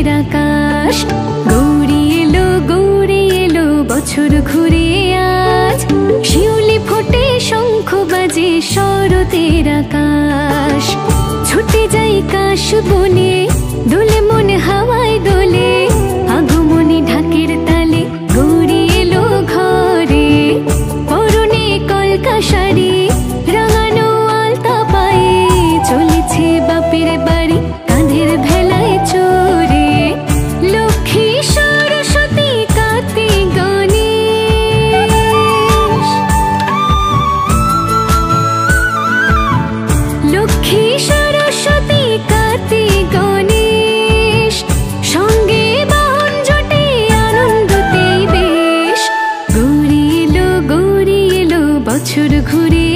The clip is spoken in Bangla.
শরতের আকাশ। গৌরী এলো বছর ঘুরে আজ। শিউলি ফোটে শঙ্খ বাজে শরতের আকাশ। ছুটে যাই কাশ বনে দোলে মন হাওয়ায় দোলে। আগমনী ঢাকের তালে গৌরী এলো ঘরে। পরনে কলকা শাড়ি রাঙানো আলতা পায়ে। চলেছে বাপের বাড়ি কাঁধের ভেলায় চড়ে। লক্ষ্মী সরস্বতী কার্তিক গণেশ। লক্ষ্মী সরস্বতী কার্তিক গণেশ। সঙ্গে বাহন জোটে আনন্দতেই বেশ। গৌরী এলো বছর ঘুরে